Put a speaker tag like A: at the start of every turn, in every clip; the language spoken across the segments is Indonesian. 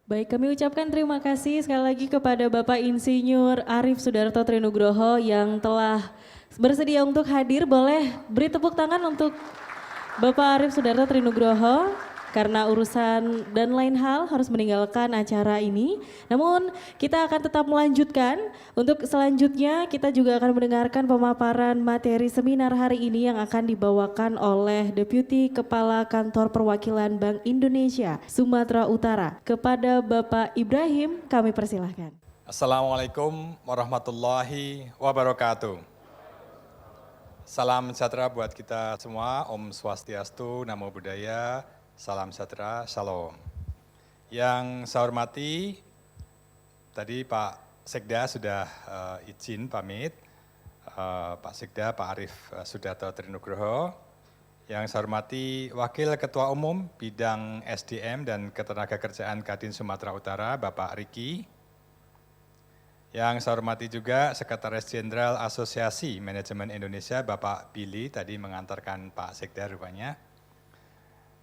A: Baik, kami ucapkan terima kasih sekali lagi kepada Bapak Insinyur Arief Sudarto Trinugroho yang telah bersedia untuk hadir. Boleh beri tepuk tangan untuk Bapak Arief Sudarto Trinugroho karena urusan dan lain hal harus meninggalkan acara ini. Namun kita akan tetap melanjutkan. Untuk selanjutnya kita juga akan mendengarkan pemaparan materi seminar hari ini yang akan dibawakan oleh Deputi Kepala Kantor Perwakilan Bank Indonesia Sumatera Utara. Kepada Bapak Ibrahim kami persilahkan.
B: Assalamualaikum warahmatullahi wabarakatuh. Salam sejahtera buat kita semua, Om Swastiastu, Namo Buddhaya, salam sejahtera, Shalom. Yang saya hormati, tadi Pak Sekda sudah izin pamit, Pak Sekda, Pak Arief Sudarto Trinugroho. Yang saya hormati Wakil Ketua Umum Bidang SDM dan Ketenagakerjaan Kadin Sumatera Utara, Bapak Riki. Yang saya hormati juga Sekretaris Jenderal Asosiasi Manajemen Indonesia, Bapak Billy, tadi mengantarkan Pak Sekda rupanya.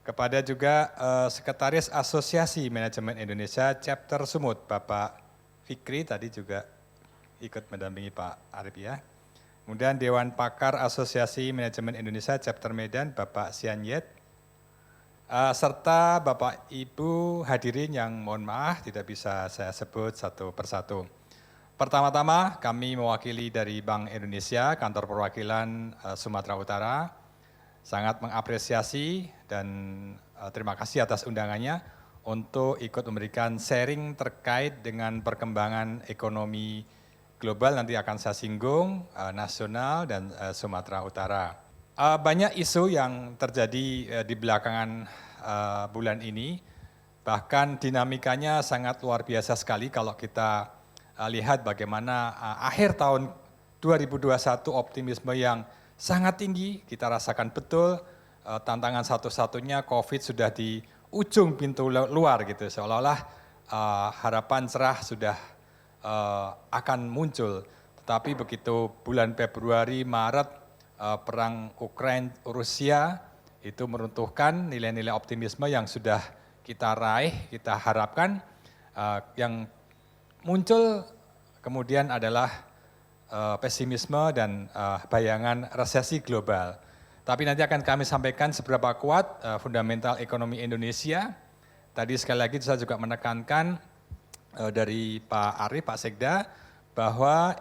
B: Kepada juga Sekretaris Asosiasi Manajemen Indonesia Chapter Sumut, Bapak Fikri, tadi juga ikut mendampingi Pak Arief ya. Kemudian Dewan Pakar Asosiasi Manajemen Indonesia Chapter Medan, Bapak Sian Yet. Serta Bapak Ibu hadirin yang mohon maaf tidak bisa saya sebut satu persatu. Pertama-tama kami mewakili dari Bank Indonesia, Kantor Perwakilan Sumatera Utara, sangat mengapresiasi dan terima kasih atas undangannya untuk ikut memberikan sharing terkait dengan perkembangan ekonomi global, nanti akan saya singgung, nasional dan Sumatera Utara. Banyak isu yang terjadi di belakangan bulan ini, bahkan dinamikanya sangat luar biasa sekali kalau kita lihat bagaimana akhir tahun 2021 optimisme yang sangat tinggi, kita rasakan betul tantangan satu-satunya COVID sudah di ujung pintu luar gitu, seolah-olah harapan cerah sudah akan muncul. Tetapi begitu bulan Februari, Maret, perang Ukraina, Rusia itu meruntuhkan nilai-nilai optimisme yang sudah kita raih, kita harapkan. Yang muncul kemudian adalah pesimisme dan bayangan resesi global. Tapi nanti akan kami sampaikan seberapa kuat fundamental ekonomi Indonesia. Tadi sekali lagi saya juga menekankan dari Pak Arief, Pak Sekda, bahwa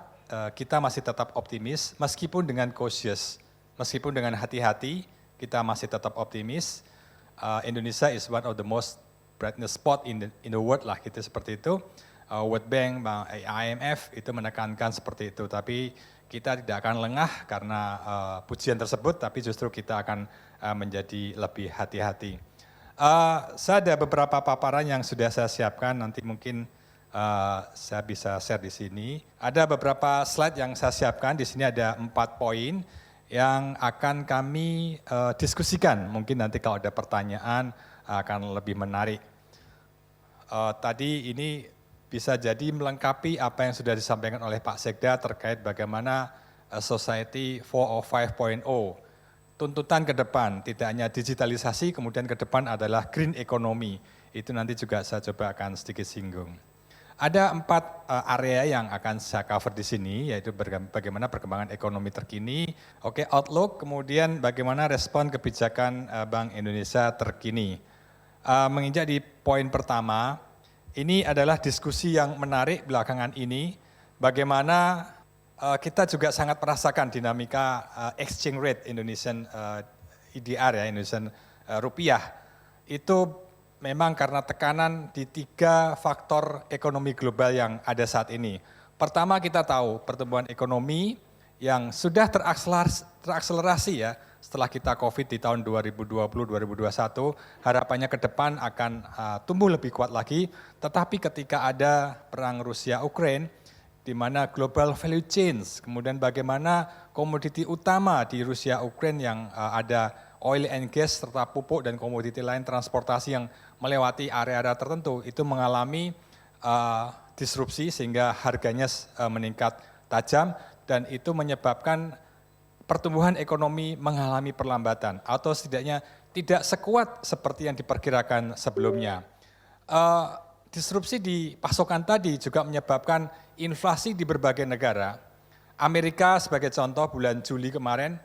B: kita masih tetap optimis meskipun dengan cautious, meskipun dengan hati-hati, kita masih tetap optimis. Indonesia is one of the most brightest spot in the world lah, gitu seperti itu. World Bank, IMF itu menekankan seperti itu, tapi kita tidak akan lengah karena pujian tersebut, tapi justru kita akan menjadi lebih hati-hati. Saya ada beberapa paparan yang sudah saya siapkan, nanti mungkin saya bisa share di sini. Ada beberapa slide yang saya siapkan, di sini ada 4 poin yang akan kami diskusikan, mungkin nanti kalau ada pertanyaan akan lebih menarik. Tadi ini bisa jadi melengkapi apa yang sudah disampaikan oleh Pak Sekda terkait bagaimana Society 405.0. Tuntutan ke depan, tidak hanya digitalisasi, kemudian ke depan adalah green economy. Itu nanti juga saya coba akan sedikit singgung. Ada 4 area yang akan saya cover di sini, yaitu bagaimana perkembangan ekonomi terkini, outlook, kemudian bagaimana respon kebijakan Bank Indonesia terkini. Menginjak di poin pertama, ini adalah diskusi yang menarik belakangan ini, bagaimana kita juga sangat merasakan dinamika exchange rate Indonesian IDR ya, Indonesian rupiah. Itu memang karena tekanan di 3 faktor ekonomi global yang ada saat ini. Pertama, kita tahu pertumbuhan ekonomi yang sudah terakselerasi ya, setelah kita COVID di tahun 2020-2021, harapannya ke depan akan tumbuh lebih kuat lagi. Tetapi ketika ada perang Rusia-Ukraina, di mana global value chains, kemudian bagaimana komoditi utama di Rusia-Ukraina yang ada oil and gas serta pupuk dan komoditi lain transportasi yang melewati area-area tertentu, itu mengalami disrupsi sehingga harganya meningkat tajam dan itu menyebabkan pertumbuhan ekonomi mengalami perlambatan atau setidaknya tidak sekuat seperti yang diperkirakan sebelumnya. disrupsi di pasokan tadi juga menyebabkan inflasi di berbagai negara. Amerika sebagai contoh bulan Juli kemarin,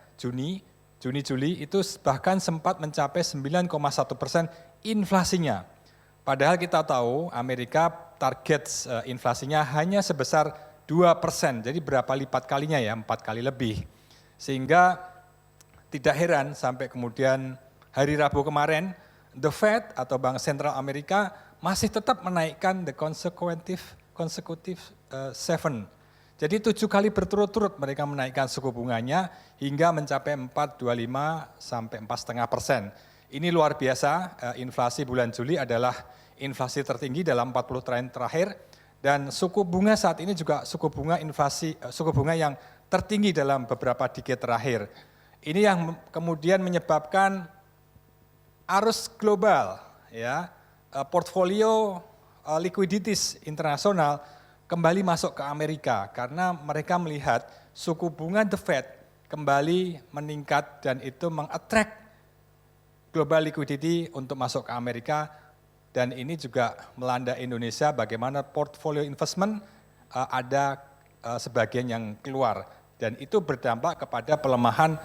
B: Juni-Juli itu bahkan sempat mencapai 9,1% inflasinya. Padahal kita tahu Amerika target inflasinya hanya sebesar 2%, jadi berapa lipat kalinya ya, 4 kali lebih. Sehingga tidak heran sampai kemudian hari Rabu kemarin, The Fed atau Bank Sentral Amerika masih tetap menaikkan the consecutive 7. Jadi 7 kali berturut-turut mereka menaikkan suku bunganya hingga mencapai 4,25 sampai 4,5%. Ini luar biasa, inflasi bulan Juli adalah inflasi tertinggi dalam 40 tahun terakhir dan suku bunga saat ini juga suku bunga yang tertinggi dalam beberapa dekade terakhir. Ini yang kemudian menyebabkan arus global, ya, portfolio likuiditas internasional kembali masuk ke Amerika karena mereka melihat suku bunga The Fed kembali meningkat dan itu mengattract global liquidity untuk masuk ke Amerika dan ini juga melanda Indonesia bagaimana portfolio investment ada sebagian yang keluar dan itu berdampak kepada pelemahan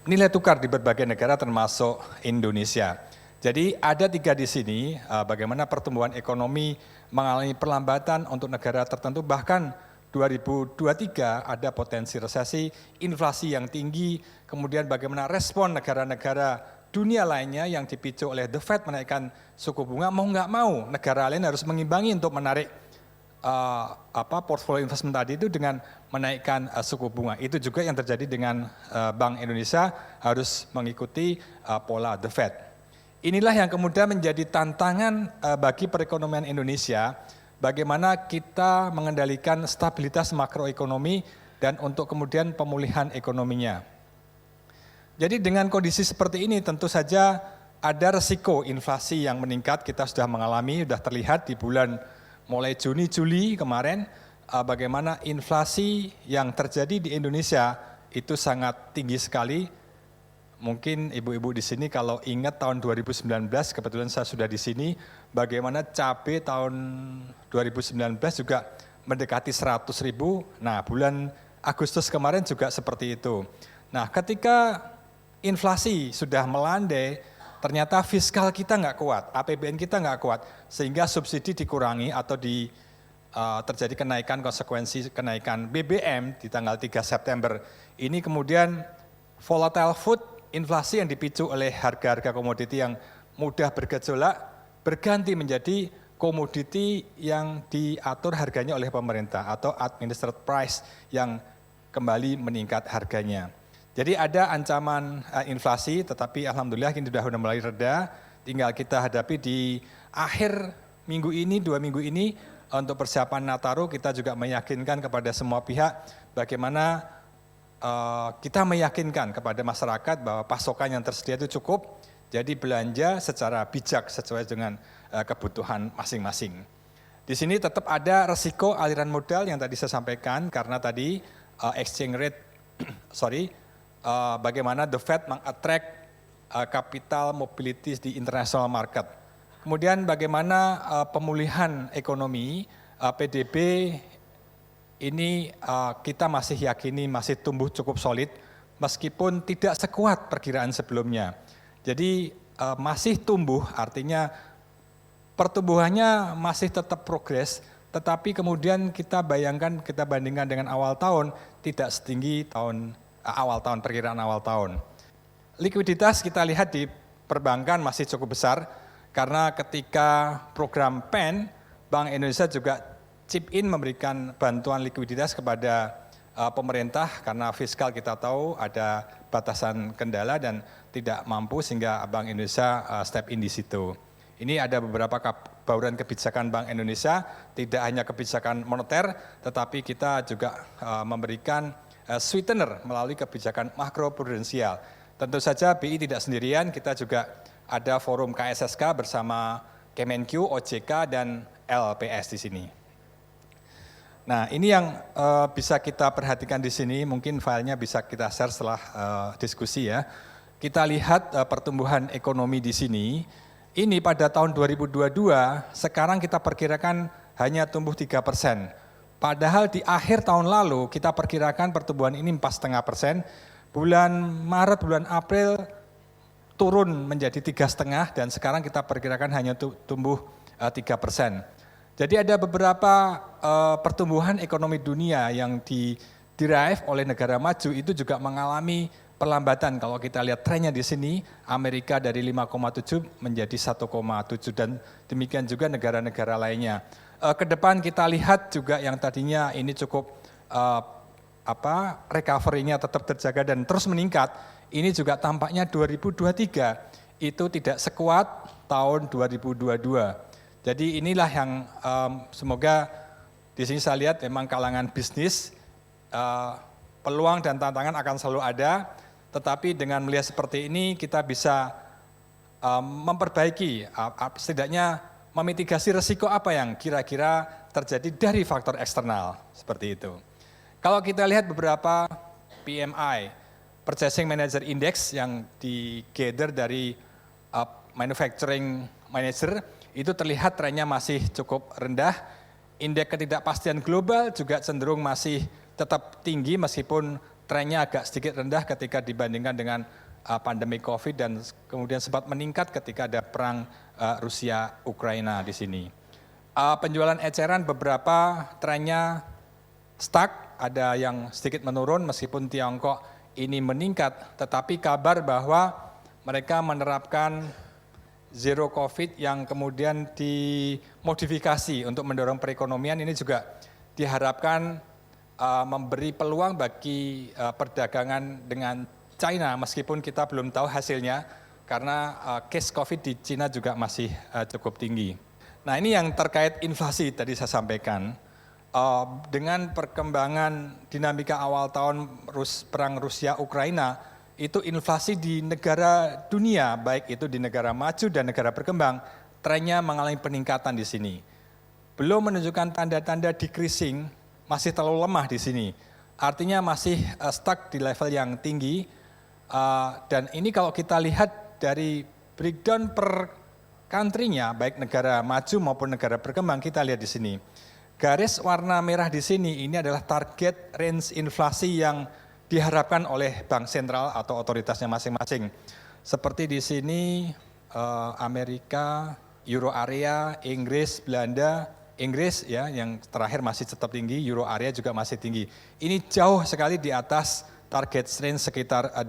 B: nilai tukar di berbagai negara termasuk Indonesia. Jadi ada 3 di sini bagaimana pertumbuhan ekonomi mengalami perlambatan untuk negara tertentu bahkan 2023 ada potensi resesi, inflasi yang tinggi, kemudian bagaimana respon negara-negara dunia lainnya yang dipicu oleh The Fed menaikkan suku bunga mau nggak mau negara lain harus mengimbangi untuk menarik portfolio investment tadi itu dengan menaikkan suku bunga. Itu juga yang terjadi dengan Bank Indonesia harus mengikuti pola The Fed. Inilah yang kemudian menjadi tantangan bagi perekonomian Indonesia, bagaimana kita mengendalikan stabilitas makroekonomi dan untuk kemudian pemulihan ekonominya. Jadi dengan kondisi seperti ini tentu saja ada resiko inflasi yang meningkat, kita sudah mengalami, sudah terlihat di bulan mulai Juni, Juli kemarin, bagaimana inflasi yang terjadi di Indonesia itu sangat tinggi sekali. Mungkin ibu-ibu di sini kalau ingat tahun 2019, kebetulan saya sudah di sini, bagaimana cabai tahun 2019 juga mendekati 100.000, nah bulan Agustus kemarin juga seperti itu. Nah ketika inflasi sudah melandai, ternyata fiskal kita nggak kuat, APBN kita nggak kuat, sehingga subsidi dikurangi atau terjadi kenaikan konsekuensi kenaikan BBM di tanggal 3 September. Ini kemudian volatile food, inflasi yang dipicu oleh harga-harga komoditi yang mudah bergejolak, berganti menjadi komoditi yang diatur harganya oleh pemerintah atau administered price yang kembali meningkat harganya. Jadi ada ancaman inflasi, tetapi alhamdulillah ini sudah mulai reda, tinggal kita hadapi di akhir minggu ini, 2 minggu ini, untuk persiapan Nataru kita juga meyakinkan kepada semua pihak bagaimana kita meyakinkan kepada masyarakat bahwa pasokan yang tersedia itu cukup, jadi belanja secara bijak sesuai dengan kebutuhan masing-masing. Di sini tetap ada resiko aliran modal yang tadi saya sampaikan, karena tadi exchange rate, bagaimana The Fed meng-attract capital mobility di international market. Kemudian bagaimana pemulihan ekonomi, PDB ini kita masih yakini masih tumbuh cukup solid, meskipun tidak sekuat perkiraan sebelumnya. Jadi masih tumbuh, artinya pertumbuhannya masih tetap progres, tetapi kemudian kita bandingkan dengan awal tahun, tidak setinggi perkiraan awal tahun. Likuiditas kita lihat di perbankan masih cukup besar, karena ketika program PEN, Bank Indonesia juga chip in memberikan bantuan likuiditas kepada pemerintah, karena fiskal kita tahu ada batasan kendala dan tidak mampu sehingga Bank Indonesia step in di situ. Ini ada beberapa bauran kebijakan Bank Indonesia, tidak hanya kebijakan moneter, tetapi kita juga memberikan sweetener melalui kebijakan makroprudensial. Tentu saja BI tidak sendirian, kita juga ada forum KSSK bersama Kemenq, OJK, dan LPS di sini. Nah ini yang bisa kita perhatikan di sini, mungkin filenya bisa kita share setelah diskusi ya. Kita lihat pertumbuhan ekonomi di sini, ini pada tahun 2022 sekarang kita perkirakan hanya tumbuh 3%. Padahal di akhir tahun lalu kita perkirakan pertumbuhan ini 4,5%. Bulan Maret, bulan April turun menjadi 3,5 dan sekarang kita perkirakan hanya tumbuh 3%. Jadi ada beberapa pertumbuhan ekonomi dunia yang didrive oleh negara maju itu juga mengalami perlambatan. Kalau kita lihat trennya di sini, Amerika dari 5,7 menjadi 1,7 dan demikian juga negara-negara lainnya. Ke depan kita lihat juga yang tadinya ini cukup recovery-nya tetap terjaga dan terus meningkat. Ini juga tampaknya 2023 itu tidak sekuat tahun 2022. Jadi inilah yang semoga di sini saya lihat memang kalangan bisnis peluang dan tantangan akan selalu ada, tetapi dengan melihat seperti ini kita bisa memperbaiki, setidaknya memitigasi risiko apa yang kira-kira terjadi dari faktor eksternal seperti itu. Kalau kita lihat beberapa PMI, Purchasing Manager Index yang di-gather dari Manufacturing Manager, itu terlihat trennya masih cukup rendah. Indeks ketidakpastian global juga cenderung masih tetap tinggi meskipun trennya agak sedikit rendah ketika dibandingkan dengan pandemi COVID dan kemudian sempat meningkat ketika ada perang Rusia-Ukraina di sini. Penjualan eceran beberapa trennya stuck, ada yang sedikit menurun meskipun Tiongkok ini meningkat, tetapi kabar bahwa mereka menerapkan zero COVID yang kemudian dimodifikasi untuk mendorong perekonomian ini juga diharapkan memberi peluang bagi perdagangan dengan China meskipun kita belum tahu hasilnya karena case COVID di China juga masih cukup tinggi. Nah ini yang terkait inflasi tadi saya sampaikan. Dengan perkembangan dinamika awal tahun perang Rusia-Ukraina, itu inflasi di negara dunia, baik itu di negara maju dan negara berkembang, trennya mengalami peningkatan di sini. Belum menunjukkan tanda-tanda decreasing, masih terlalu lemah di sini. Artinya masih stuck di level yang tinggi, dan ini kalau kita lihat dari breakdown per country-nya, baik negara maju maupun negara berkembang, kita lihat di sini. Garis warna merah di sini ini adalah target range inflasi yang diharapkan oleh bank sentral atau otoritasnya masing-masing. Seperti di sini Amerika, Euro area, Inggris, Belanda, Inggris ya yang terakhir masih tetap tinggi, Euro area juga masih tinggi. Ini jauh sekali di atas target range sekitar 2%.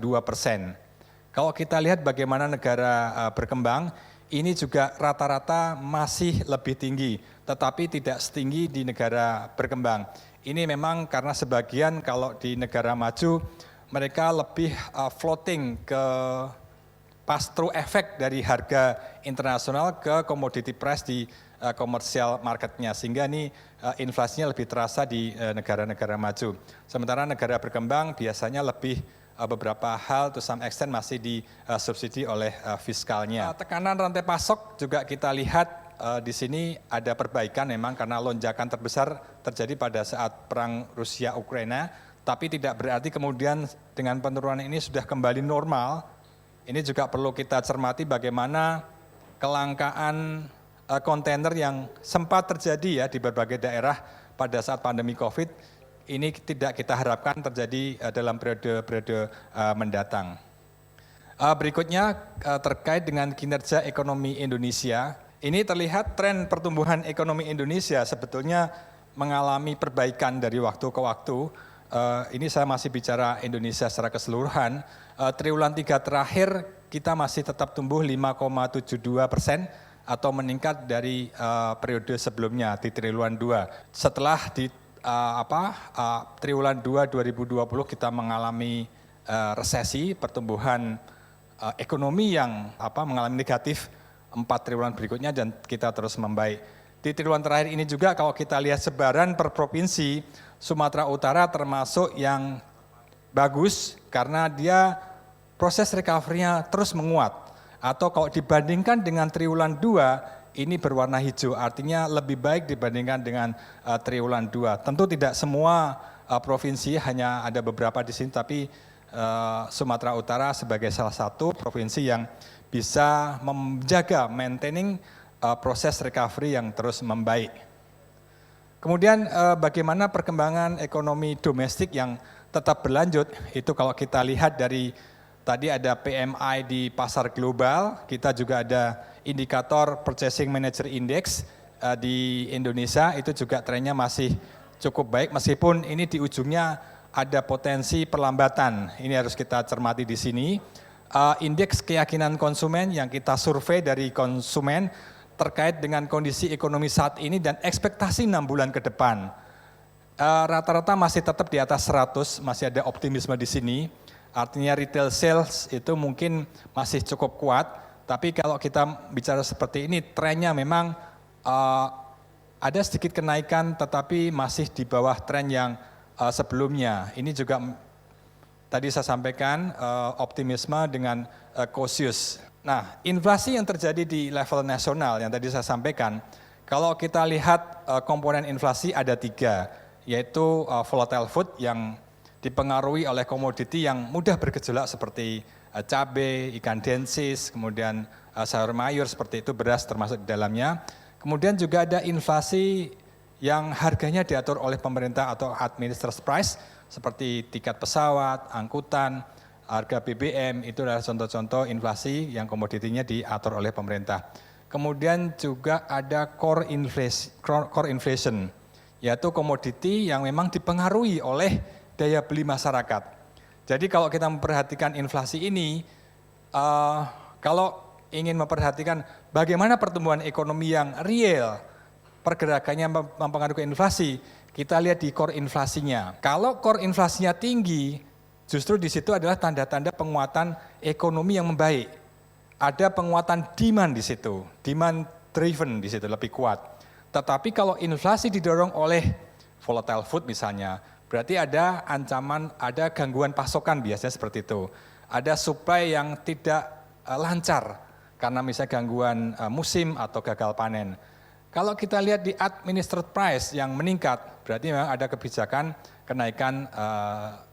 B: Kalau kita lihat bagaimana negara berkembang, ini juga rata-rata masih lebih tinggi, tetapi tidak setinggi di negara berkembang. Ini memang karena sebagian kalau di negara maju, mereka lebih floating ke pass-through efek dari harga internasional ke commodity price di komersial marketnya, sehingga ini inflasinya lebih terasa di negara-negara maju. Sementara negara berkembang biasanya lebih beberapa hal to some extent masih disubsidi oleh fiskalnya. Tekanan rantai pasok juga kita lihat di sini ada perbaikan memang karena lonjakan terbesar terjadi pada saat perang Rusia-Ukraina, tapi tidak berarti kemudian dengan penurunan ini sudah kembali normal. Ini juga perlu kita cermati bagaimana kelangkaan kontainer yang sempat terjadi ya di berbagai daerah pada saat pandemi COVID. Ini tidak kita harapkan terjadi dalam periode mendatang. Berikutnya terkait dengan kinerja ekonomi Indonesia. Ini terlihat tren pertumbuhan ekonomi Indonesia sebetulnya mengalami perbaikan dari waktu ke waktu. Ini saya masih bicara Indonesia secara keseluruhan. Triwulan 3 terakhir kita masih tetap tumbuh 5,72% atau meningkat dari periode sebelumnya di triwulan 2. Setelah di triwulan 2 2020 kita mengalami resesi, pertumbuhan ekonomi yang mengalami negatif 4 triwulan berikutnya dan kita terus membaik. Di triwulan terakhir ini juga kalau kita lihat sebaran per provinsi, Sumatera Utara termasuk yang bagus karena dia proses recovery-nya terus menguat. Atau kalau dibandingkan dengan triwulan 2, ini berwarna hijau, artinya lebih baik dibandingkan dengan triwulan 2. Tentu tidak semua provinsi, hanya ada beberapa di sini, tapi Sumatera Utara sebagai salah satu provinsi yang bisa menjaga maintaining proses recovery yang terus membaik. Kemudian bagaimana perkembangan ekonomi domestik yang tetap berlanjut, itu kalau kita lihat dari tadi ada PMI di pasar global, kita juga ada indikator Purchasing Manager Index di Indonesia, itu juga trennya masih cukup baik meskipun ini di ujungnya ada potensi perlambatan. Ini harus kita cermati di sini. Indeks keyakinan konsumen yang kita survei dari konsumen terkait dengan kondisi ekonomi saat ini dan ekspektasi 6 bulan ke depan. Rata-rata masih tetap di atas 100, masih ada optimisme di sini. Artinya retail sales itu mungkin masih cukup kuat, tapi kalau kita bicara seperti ini, trennya memang ada sedikit kenaikan tetapi masih di bawah tren yang sebelumnya. Ini juga tadi saya sampaikan optimisme dengan cautious. Nah, inflasi yang terjadi di level nasional yang tadi saya sampaikan, kalau kita lihat komponen inflasi ada 3, yaitu volatile food yang dipengaruhi oleh komoditi yang mudah bergejolak seperti cabai, ikan densis, kemudian sayur mayur seperti itu, beras termasuk di dalamnya. Kemudian juga ada inflasi yang harganya diatur oleh pemerintah atau administered price seperti tiket pesawat, angkutan, harga BBM, itu adalah contoh-contoh inflasi yang komoditinya diatur oleh pemerintah. Kemudian juga ada core inflation, yaitu komoditi yang memang dipengaruhi oleh daya beli masyarakat. Jadi kalau kita memperhatikan inflasi ini, kalau ingin memperhatikan bagaimana pertumbuhan ekonomi yang real, pergerakannya mempengaruhi inflasi, kita lihat di core inflasinya. Kalau core inflasinya tinggi, justru di situ adalah tanda-tanda penguatan ekonomi yang membaik. Ada penguatan demand di situ, demand driven di situ lebih kuat. Tetapi kalau inflasi didorong oleh volatile food misalnya, berarti ada ancaman, ada gangguan pasokan biasanya seperti itu. Ada supply yang tidak lancar karena misalnya gangguan musim atau gagal panen. Kalau kita lihat di administered price yang meningkat, berarti memang ada kebijakan kenaikan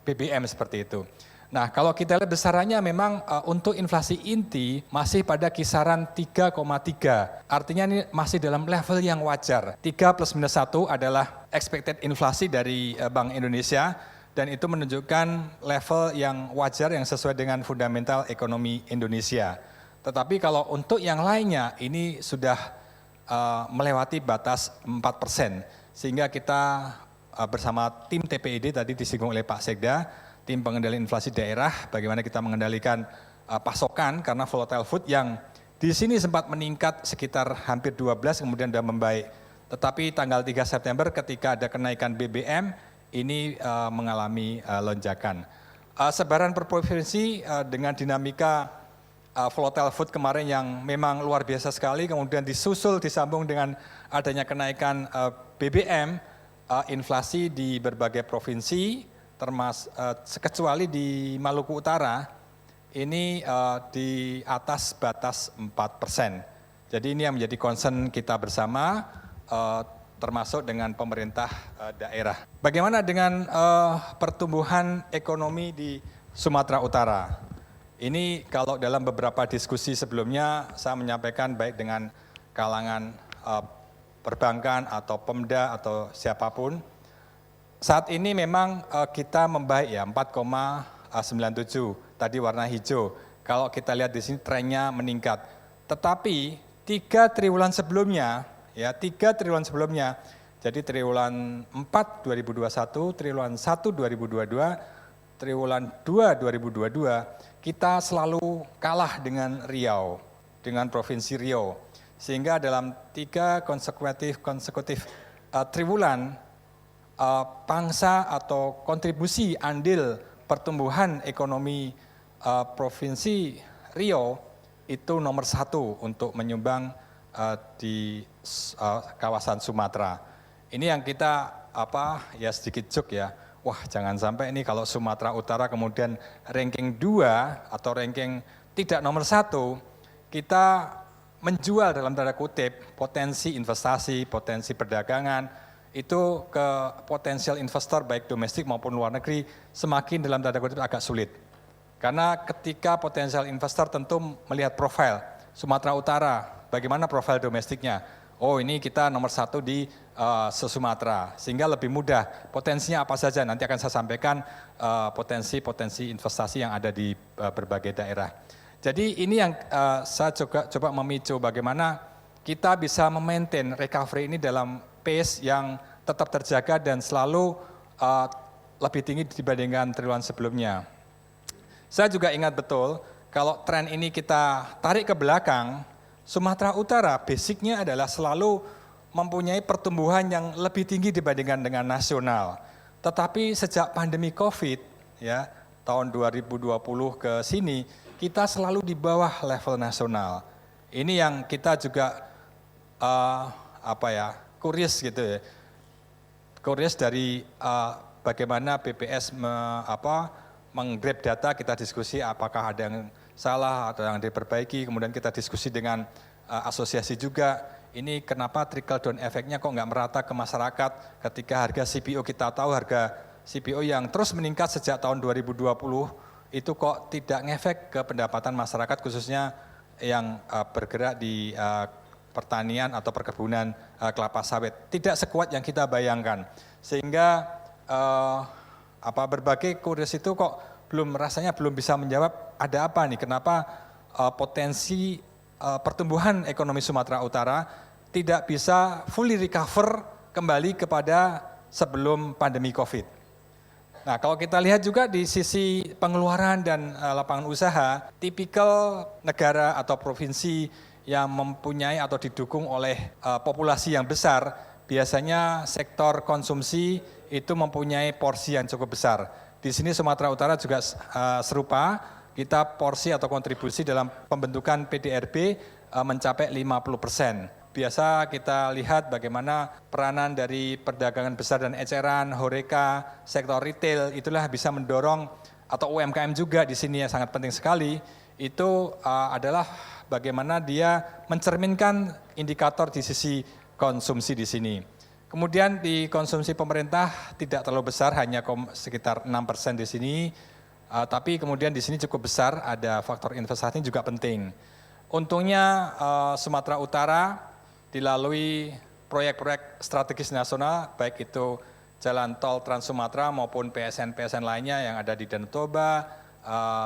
B: BBM seperti itu. Nah, kalau kita lihat besarannya memang untuk inflasi inti masih pada kisaran 3,3. Artinya ini masih dalam level yang wajar. 3 plus minus 1 adalah expected inflasi dari Bank Indonesia dan itu menunjukkan level yang wajar yang sesuai dengan fundamental ekonomi Indonesia. Tetapi kalau untuk yang lainnya ini sudah melewati batas 4%, sehingga kita bersama tim TPID tadi disinggung oleh Pak Sekda, tim pengendali inflasi daerah, bagaimana kita mengendalikan pasokan karena volatile food yang di sini sempat meningkat sekitar hampir 12 kemudian sudah membaik. Tetapi tanggal 3 September ketika ada kenaikan BBM ini mengalami lonjakan. Sebaran per provinsi dengan dinamika volatile food kemarin yang memang luar biasa sekali, kemudian disambung dengan adanya kenaikan BBM, inflasi di berbagai provinsi, kecuali di Maluku Utara, ini di atas batas 4%. Jadi ini yang menjadi concern kita bersama, termasuk dengan pemerintah daerah. Bagaimana dengan pertumbuhan ekonomi di Sumatera Utara? Ini kalau dalam beberapa diskusi sebelumnya saya menyampaikan baik dengan kalangan perbankan atau Pemda atau siapapun, saat ini memang kita membaik ya 4,97 tadi warna hijau. Kalau kita lihat di sini trennya meningkat. Tetapi 3 triwulan sebelumnya, ya 3 triwulan sebelumnya, jadi triwulan 4 2021, triwulan 1 2022, triwulan 2 2022, kita selalu kalah dengan Riau, dengan Provinsi Riau. Sehingga dalam 3 konsekutif triwulan, pangsa atau kontribusi andil pertumbuhan ekonomi Provinsi Riau itu nomor 1 untuk menyumbang di kawasan Sumatera. Ini yang kita ya sedikit joke ya. Wah, jangan sampai ini kalau Sumatera Utara kemudian ranking 2 atau ranking tidak nomor 1, kita menjual dalam tanda kutip potensi investasi, potensi perdagangan, itu ke potensial investor baik domestik maupun luar negeri semakin dalam tanda kutip agak sulit. Karena ketika potensial investor tentu melihat profil Sumatera Utara, bagaimana profil domestiknya. Oh ini kita nomor 1 di se-Sumatera, sehingga lebih mudah. Potensinya apa saja, nanti akan saya sampaikan potensi-potensi investasi yang ada di berbagai daerah. Jadi ini yang saya juga coba memicu bagaimana kita bisa memaintain recovery ini dalam pace yang tetap terjaga dan selalu lebih tinggi dibandingkan triwulan sebelumnya. Saya juga ingat betul kalau tren ini kita tarik ke belakang, Sumatera Utara basicnya adalah selalu mempunyai pertumbuhan yang lebih tinggi dibandingkan dengan nasional. Tetapi sejak pandemi COVID ya tahun 2020 ke sini kita selalu di bawah level nasional. Ini yang kita juga curious gitu ya. Curious dari bagaimana BPS menggrab data, kita diskusi apakah ada yang salah atau yang diperbaiki, kemudian kita diskusi dengan asosiasi juga, ini kenapa trickle down efeknya kok nggak merata ke masyarakat ketika harga CPO kita tahu harga CPO yang terus meningkat sejak tahun 2020 itu kok tidak ngefek ke pendapatan masyarakat khususnya yang bergerak di pertanian atau perkebunan kelapa sawit. Tidak sekuat yang kita bayangkan, sehingga berbagai kurios itu kok rasanya belum bisa menjawab ada apa nih, kenapa potensi pertumbuhan ekonomi Sumatera Utara tidak bisa fully recover kembali kepada sebelum pandemi COVID. Nah kalau kita lihat juga di sisi pengeluaran dan lapangan usaha, tipikal negara atau provinsi yang mempunyai atau didukung oleh populasi yang besar, biasanya sektor konsumsi itu mempunyai porsi yang cukup besar. Di sini Sumatera Utara juga serupa, kita porsi atau kontribusi dalam pembentukan PDRB mencapai 50%. Biasa kita lihat bagaimana peranan dari perdagangan besar dan eceran, HoReCa, sektor retail, itulah bisa mendorong, atau UMKM juga di sini yang sangat penting sekali, itu adalah bagaimana dia mencerminkan indikator di sisi konsumsi di sini. Kemudian di konsumsi pemerintah tidak terlalu besar, hanya sekitar 6% di sini, tapi kemudian di sini cukup besar, ada faktor investasi juga penting. Untungnya Sumatera Utara dilalui proyek-proyek strategis nasional, baik itu jalan tol Trans Sumatera maupun PSN-PSN lainnya yang ada di Danau Toba,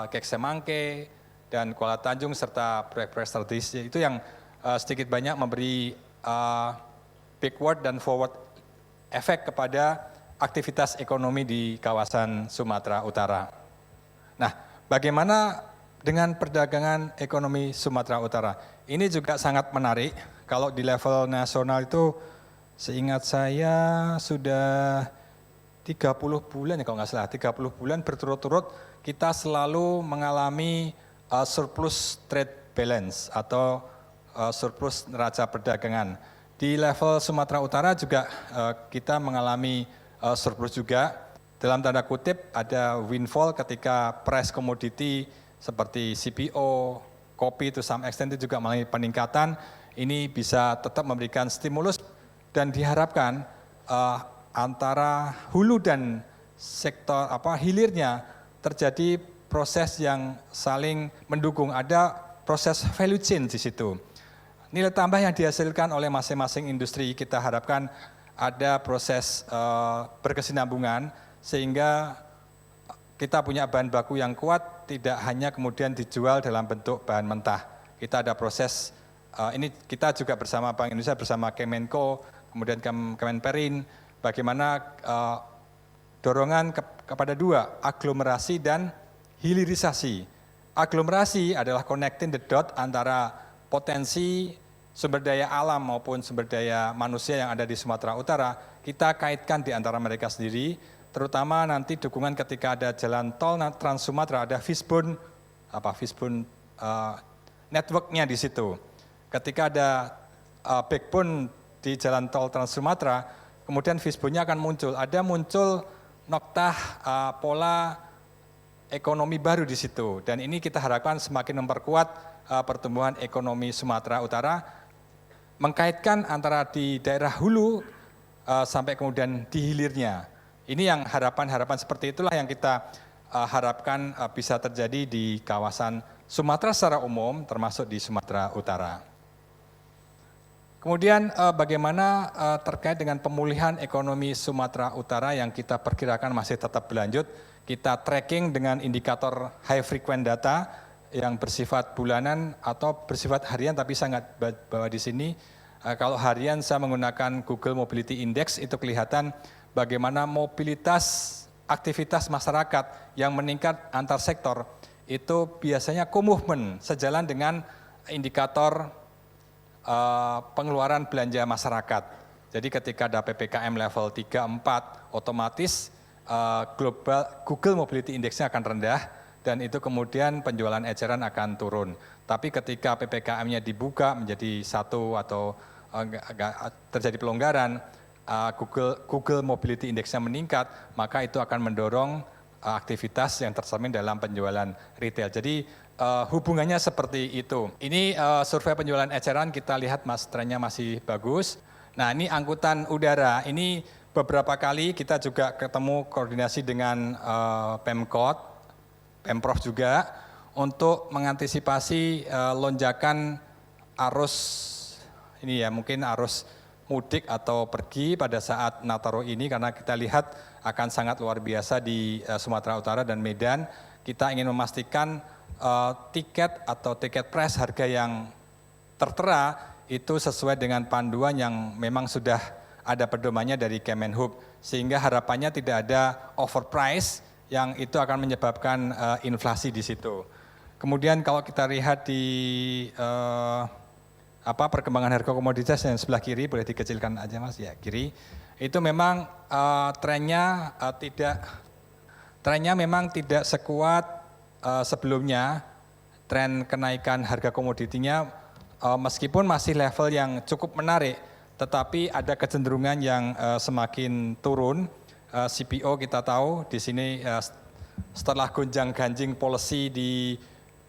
B: Kek Semangke, dan Kuala Tanjung, serta proyek-proyek strategis itu yang sedikit banyak memberi backward dan forward efek kepada aktivitas ekonomi di kawasan Sumatera Utara. Nah, bagaimana dengan perdagangan ekonomi Sumatera Utara? Ini juga sangat menarik. Kalau di level nasional itu seingat saya sudah 30 bulan ya kalau nggak salah, 30 bulan berturut-turut kita selalu mengalami surplus trade balance atau surplus neraca perdagangan. Di level Sumatera Utara juga kita mengalami surplus juga. Dalam tanda kutip ada windfall ketika price komoditi seperti CPO, kopi to some extent itu juga mengalami peningkatan. Ini bisa tetap memberikan stimulus dan diharapkan antara hulu dan sektor hilirnya terjadi proses yang saling mendukung. Ada proses value chain di situ. Nilai tambah yang dihasilkan oleh masing-masing industri kita harapkan ada proses berkesinambungan sehingga kita punya bahan baku yang kuat, tidak hanya kemudian dijual dalam bentuk bahan mentah. Kita ada proses, ini kita juga bersama Bank Indonesia, bersama Kemenko, kemudian Kemenperin, bagaimana dorongan kepada dua, aglomerasi dan hilirisasi. Aglomerasi adalah connecting the dot antara potensi sumber daya alam maupun sumber daya manusia yang ada di Sumatera Utara, kita kaitkan di antara mereka sendiri, terutama nanti dukungan ketika ada jalan tol Trans Sumatera, ada fishbone networknya di situ. Ketika ada backbone di jalan tol Trans Sumatera, kemudian fishbone-nya akan muncul. Ada muncul noktah pola ekonomi baru di situ, dan ini kita harapkan semakin memperkuat pertumbuhan ekonomi Sumatera Utara, mengkaitkan antara di daerah hulu sampai kemudian di hilirnya. Ini yang harapan-harapan seperti itulah yang kita harapkan bisa terjadi di kawasan Sumatera secara umum, termasuk di Sumatera Utara. Kemudian bagaimana terkait dengan pemulihan ekonomi Sumatera Utara yang kita perkirakan masih tetap berlanjut, kita tracking dengan indikator high frequent data yang bersifat bulanan atau bersifat harian, tapi sangat bahwa di sini kalau harian saya menggunakan Google Mobility Index, itu kelihatan bagaimana mobilitas aktivitas masyarakat yang meningkat antar sektor itu biasanya komovmen sejalan dengan indikator pengeluaran belanja masyarakat. Jadi ketika ada PPKM level 3, 4, otomatis Google Mobility Index-nya akan rendah dan itu kemudian penjualan eceran akan turun. Tapi ketika PPKM-nya dibuka menjadi 1 atau terjadi pelonggaran, Google Mobility Index-nya meningkat, maka itu akan mendorong aktivitas yang tercermin dalam penjualan retail. Jadi hubungannya seperti itu. Ini survei penjualan eceran, kita lihat trennya masih bagus. Nah ini angkutan udara, ini beberapa kali kita juga ketemu koordinasi dengan Pemkot, Pemprov juga, untuk mengantisipasi lonjakan arus, ini ya mungkin arus mudik atau pergi pada saat Nataru ini, karena kita lihat akan sangat luar biasa di Sumatera Utara dan Medan. Kita ingin memastikan tiket atau tiket price harga yang tertera itu sesuai dengan panduan yang memang sudah ada pedomannya dari Kemenhub, sehingga harapannya tidak ada overprice yang itu akan menyebabkan inflasi di situ. Kemudian kalau kita lihat di perkembangan harga komoditas yang sebelah kiri, boleh dikecilkan aja Mas, ya kiri, itu memang trennya memang tidak sekuat sebelumnya. Tren kenaikan harga komoditinya meskipun masih level yang cukup menarik, tetapi ada kecenderungan yang semakin turun. CPO kita tahu di sini setelah gonjang-ganjing policy di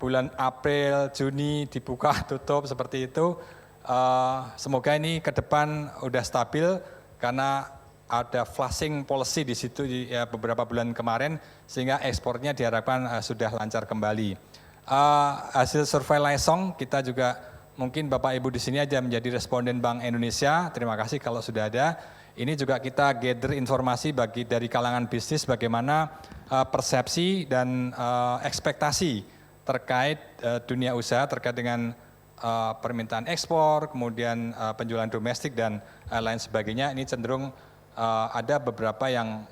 B: bulan April, Juni dibuka tutup seperti itu. Semoga ini ke depan udah stabil karena ada flushing policy di situ ya, beberapa bulan kemarin, sehingga ekspornya diharapkan sudah lancar kembali. Hasil survei Lesong kita juga, mungkin Bapak Ibu di sini aja menjadi responden Bank Indonesia. Terima kasih kalau sudah ada. Ini juga kita gather informasi dari kalangan bisnis bagaimana persepsi dan ekspektasi terkait dunia usaha terkait dengan permintaan ekspor, kemudian penjualan domestik dan lain sebagainya. Ini cenderung ada beberapa yang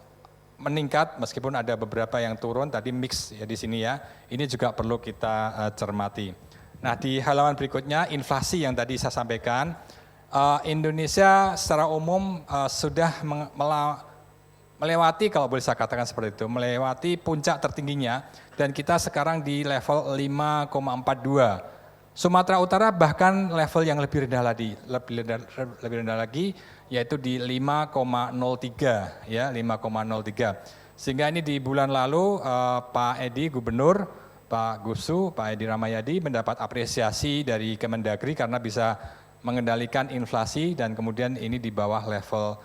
B: meningkat meskipun ada beberapa yang turun, tadi mix ya di sini ya. Ini juga perlu kita cermati. Nah di halaman berikutnya inflasi yang tadi saya sampaikan, Indonesia secara umum sudah melewati, kalau boleh saya katakan seperti itu, melewati puncak tertingginya dan kita sekarang di level 5,42. Sumatera Utara bahkan level yang lebih rendah lagi, yaitu di 5,03 ya, 5,03. Sehingga ini di bulan lalu Pak Edi Gubernur, Pak Gusu, Pak Edi Ramayadi mendapat apresiasi dari Kemendagri karena bisa mengendalikan inflasi dan kemudian ini di bawah level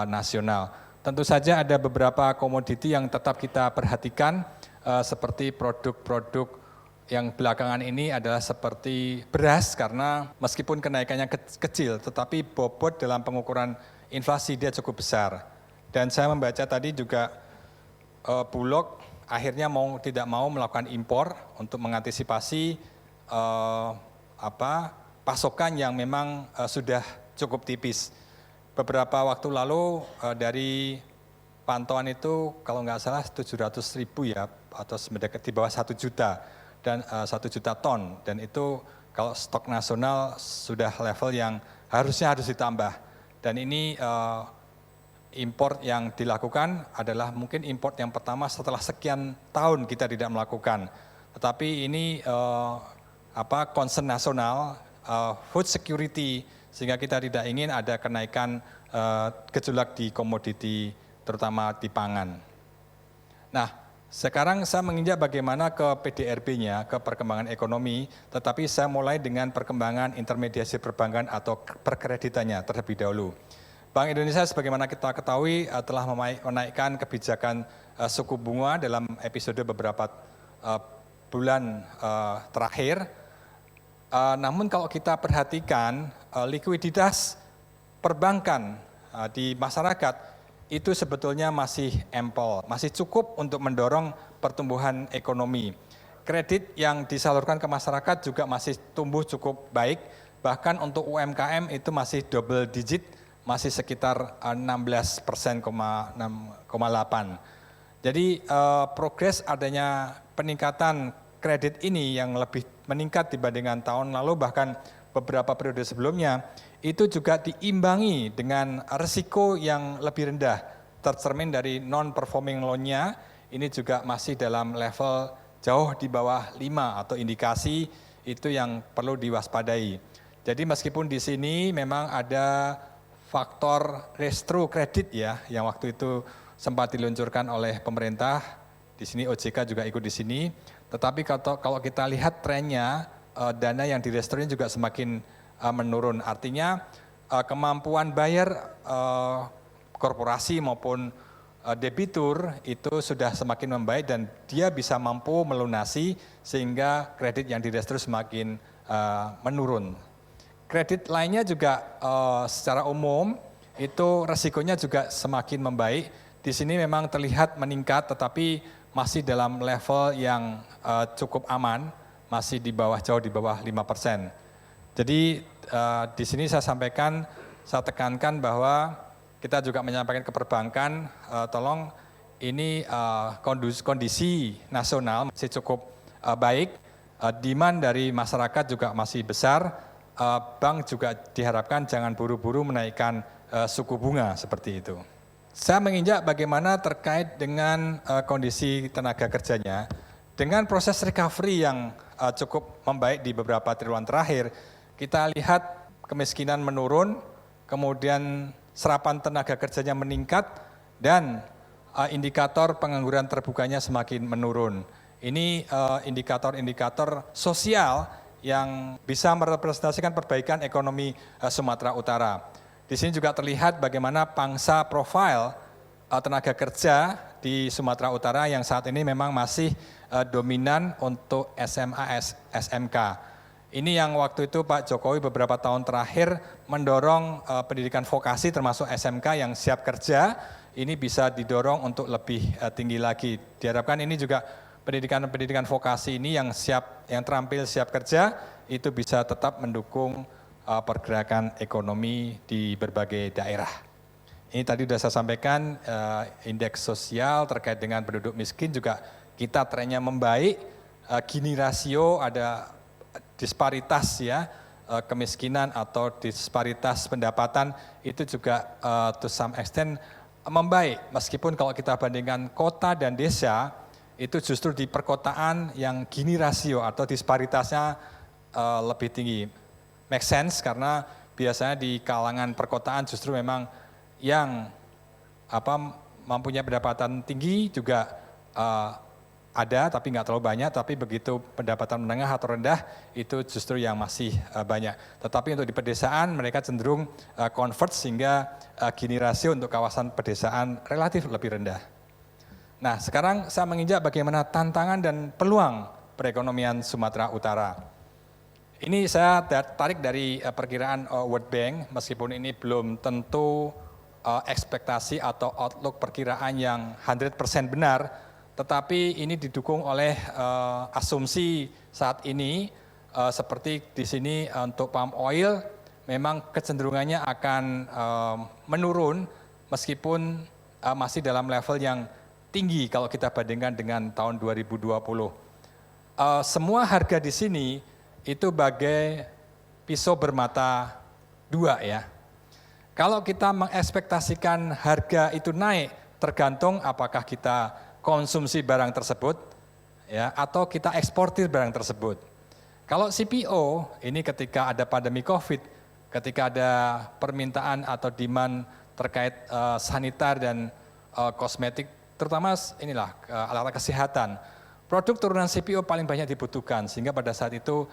B: nasional. Tentu saja ada beberapa komoditi yang tetap kita perhatikan seperti produk-produk yang belakangan ini adalah seperti beras, karena meskipun kenaikannya kecil tetapi bobot dalam pengukuran inflasi dia cukup besar. Dan saya membaca tadi juga Bulog akhirnya tidak mau melakukan impor untuk mengantisipasi pasokan yang memang sudah cukup tipis. Beberapa waktu lalu dari pantauan itu kalau nggak salah 700.000 ya, atau di bawah 1 juta dan 1 juta ton, dan itu kalau stok nasional sudah level yang harusnya harus ditambah. Dan ini import yang dilakukan adalah mungkin import yang pertama setelah sekian tahun kita tidak melakukan. Tetapi ini concern nasional, food security, sehingga kita tidak ingin ada kenaikan gejolak di komoditi terutama di pangan. Nah, sekarang saya menginjak bagaimana ke PDRB-nya, ke perkembangan ekonomi, tetapi saya mulai dengan perkembangan intermediasi perbankan atau perkreditannya terlebih dahulu. Bank Indonesia sebagaimana kita ketahui telah menaikkan kebijakan suku bunga dalam episode beberapa bulan terakhir. Namun kalau kita perhatikan likuiditas perbankan di masyarakat itu sebetulnya masih ample, masih cukup untuk mendorong pertumbuhan ekonomi. Kredit yang disalurkan ke masyarakat juga masih tumbuh cukup baik, bahkan untuk UMKM itu masih double digit, masih sekitar 16,8%. Jadi progres adanya peningkatan kredit ini yang lebih meningkat dibandingkan tahun lalu, bahkan beberapa periode sebelumnya, itu juga diimbangi dengan risiko yang lebih rendah, tercermin dari non-performing loan-nya, ini juga masih dalam level jauh di bawah 5 atau indikasi itu yang perlu diwaspadai. Jadi meskipun di sini memang ada faktor restro kredit ya, yang waktu itu sempat diluncurkan oleh pemerintah, di sini OJK juga ikut di sini, tetapi kalau kita lihat trennya, dana yang direstro ini juga semakin menurun. Artinya kemampuan bayar korporasi maupun debitur itu sudah semakin membaik dan dia bisa mampu melunasi sehingga kredit yang direstro semakin menurun. Kredit lainnya juga secara umum itu resikonya juga semakin membaik. Di sini memang terlihat meningkat tetapi masih dalam level yang cukup aman, masih di bawah, jauh di bawah 5%. Jadi di sini saya sampaikan, saya tekankan bahwa kita juga menyampaikan ke perbankan, tolong ini kondisi nasional masih cukup baik, demand dari masyarakat juga masih besar, bank juga diharapkan jangan buru-buru menaikkan suku bunga seperti itu. Saya menginjak bagaimana terkait dengan kondisi tenaga kerjanya, dengan proses recovery yang cukup membaik di beberapa triwulan terakhir, kita lihat kemiskinan menurun, kemudian serapan tenaga kerjanya meningkat, dan indikator pengangguran terbukanya semakin menurun. Ini indikator-indikator sosial yang bisa merepresentasikan perbaikan ekonomi Sumatera Utara. Di sini juga terlihat bagaimana pangsa profil tenaga kerja di Sumatera Utara yang saat ini memang masih dominan untuk SMA, SMK. Ini yang waktu itu Pak Jokowi beberapa tahun terakhir mendorong pendidikan vokasi termasuk SMK yang siap kerja, ini bisa didorong untuk lebih tinggi lagi. Diharapkan ini juga pendidikan vokasi ini yang terampil siap kerja, itu bisa tetap mendukung pergerakan ekonomi di berbagai daerah. Ini tadi sudah saya sampaikan, indeks sosial terkait dengan penduduk miskin juga kita trennya membaik, Gini rasio ada disparitas ya, kemiskinan atau disparitas pendapatan itu juga to some extent membaik. Meskipun kalau kita bandingkan kota dan desa, itu justru di perkotaan yang Gini rasio atau disparitasnya lebih tinggi. Make sense karena biasanya di kalangan perkotaan justru memang yang mempunyai pendapatan tinggi juga ada tapi nggak terlalu banyak, tapi begitu pendapatan menengah atau rendah itu justru yang masih banyak. Tetapi untuk di pedesaan mereka cenderung convert sehingga Gini rasio untuk kawasan pedesaan relatif lebih rendah. Nah sekarang saya menginjak bagaimana tantangan dan peluang perekonomian Sumatera Utara. Ini saya tarik dari perkiraan World Bank, meskipun ini belum tentu ekspektasi atau outlook perkiraan yang 100% benar, tetapi ini didukung oleh asumsi saat ini seperti di sini untuk palm oil memang kecenderungannya akan menurun meskipun masih dalam level yang tinggi kalau kita bandingkan dengan tahun 2020. Semua harga di sini itu bagai pisau bermata dua ya. Kalau kita mengekspektasikan harga itu naik, tergantung apakah kita konsumsi barang tersebut ya atau kita eksportir barang tersebut. Kalau CPO ini ketika ada pandemi Covid, ketika ada permintaan atau demand terkait sanitar dan kosmetik, terutama inilah alat-alat kesehatan. Produk turunan CPO paling banyak dibutuhkan sehingga pada saat itu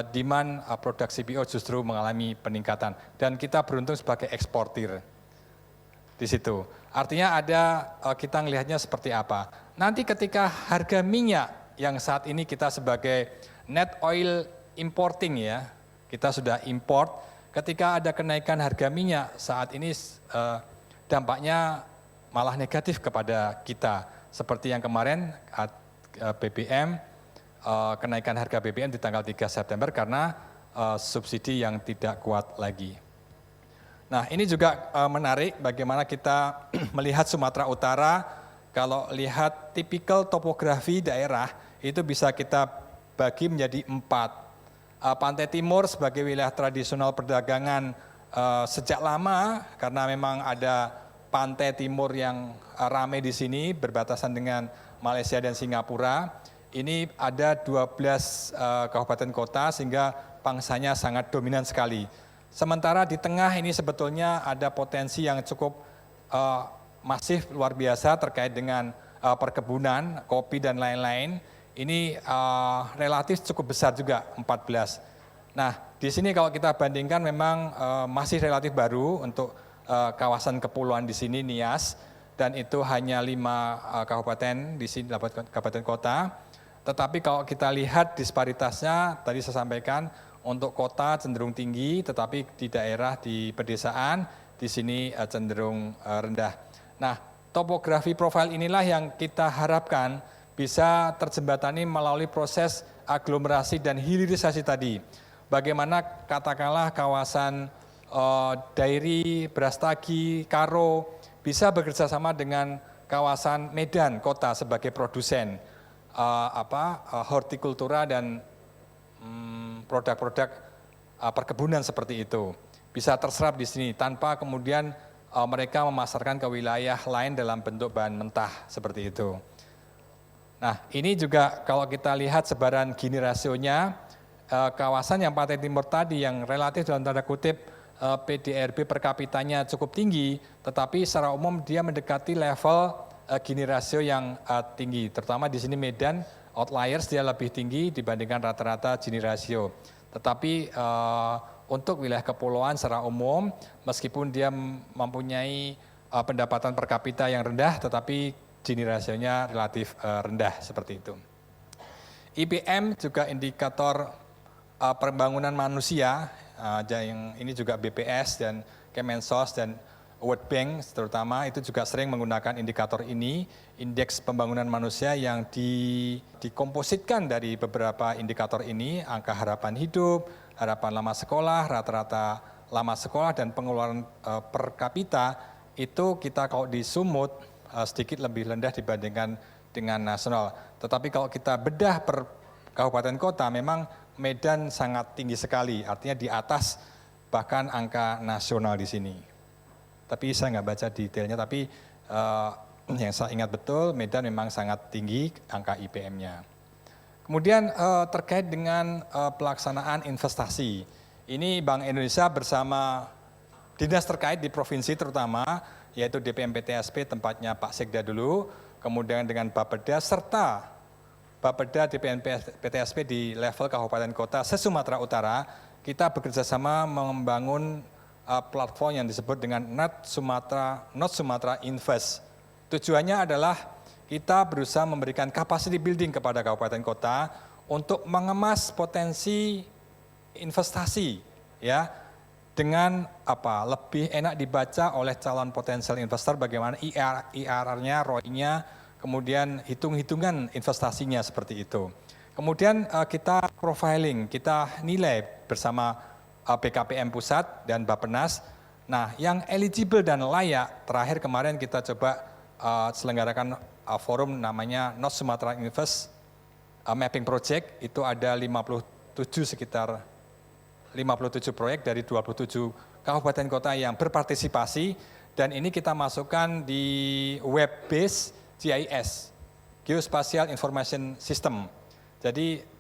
B: demand produk CPO justru mengalami peningkatan dan kita beruntung sebagai eksportir. di situ. Artinya ada kita ngelihatnya seperti apa. Nanti ketika harga minyak yang saat ini kita sebagai net oil importing ya, kita sudah import, ketika ada kenaikan harga minyak saat ini dampaknya malah negatif kepada kita. Seperti yang kemarin BBM, kenaikan harga BBM di tanggal 3 September karena subsidi yang tidak kuat lagi. Nah ini juga menarik bagaimana kita melihat Sumatera Utara, kalau lihat tipikal topografi daerah itu bisa kita bagi menjadi 4. Pantai Timur sebagai wilayah tradisional perdagangan sejak lama karena memang ada pantai timur yang ramai di sini berbatasan dengan Malaysia dan Singapura. Ini ada 12 kabupaten kota sehingga pangsanya sangat dominan sekali. Sementara di tengah ini sebetulnya ada potensi yang cukup masif luar biasa terkait dengan perkebunan, kopi dan lain-lain. Ini relatif cukup besar juga 14. Nah di sini kalau kita bandingkan memang masih relatif baru untuk kawasan kepulauan di sini Nias dan itu hanya 5 kabupaten di sini 8 kabupaten kota. Tetapi kalau kita lihat disparitasnya tadi saya sampaikan. Untuk kota cenderung tinggi, tetapi di daerah, di pedesaan, di sini cenderung rendah. Nah, topografi profil inilah yang kita harapkan bisa terjembatani melalui proses aglomerasi dan hilirisasi tadi. Bagaimana katakanlah kawasan Dairi, Brastagi, Karo, bisa bekerja sama dengan kawasan Medan, kota sebagai produsen hortikultura dan produk-produk perkebunan seperti itu bisa terserap di sini tanpa kemudian mereka memasarkan ke wilayah lain dalam bentuk bahan mentah seperti itu. Nah ini juga kalau kita lihat sebaran Gini rasionya, kawasan yang Pantai Timur tadi yang relatif dalam tanda kutip PDRB per kapitanya cukup tinggi, tetapi secara umum dia mendekati level Gini rasio yang tinggi, terutama di sini Medan. Outliers dia lebih tinggi dibandingkan rata-rata Gini rasio. Tetapi untuk wilayah kepulauan secara umum, meskipun dia mempunyai pendapatan per kapita yang rendah, tetapi Gini rasionya relatif rendah seperti itu. IPM juga indikator pembangunan manusia, yang ini juga BPS dan Kemensos dan World Bank terutama itu juga sering menggunakan indikator ini, indeks pembangunan manusia yang dikompositkan dari beberapa indikator ini, angka harapan hidup, harapan lama sekolah, rata-rata lama sekolah dan pengeluaran per kapita itu kita kalau di Sumut sedikit lebih rendah dibandingkan dengan nasional. Tetapi kalau kita bedah per kabupaten kota memang Medan sangat tinggi sekali, artinya di atas bahkan angka nasional di sini. Tapi saya nggak baca detailnya, tapi yang saya ingat betul Medan memang sangat tinggi angka IPM-nya. Kemudian terkait dengan pelaksanaan investasi, ini Bank Indonesia bersama dinas terkait di provinsi terutama, yaitu DPM-PTSP tempatnya Pak Sekda dulu, kemudian dengan Bapeda serta Bapeda DPM-PTSP di level kabupaten kota se-Sumatera Utara, kita bekerjasama membangun platform yang disebut dengan Not Sumatra Invest. Tujuannya adalah kita berusaha memberikan capacity building kepada kabupaten kota untuk mengemas potensi investasi ya dengan lebih enak dibaca oleh calon potensial investor bagaimana IRR-nya, ROI-nya, kemudian hitung-hitungan investasinya seperti itu. Kemudian kita profiling, kita nilai bersama BKPM Pusat dan Bappenas. Nah, yang eligible dan layak, terakhir kemarin kita coba selenggarakan forum namanya Not Sumatra Invest Mapping Project, itu ada sekitar 57 proyek dari 27 kabupaten kota yang berpartisipasi, dan ini kita masukkan di web base GIS, Geospatial Information System. Jadi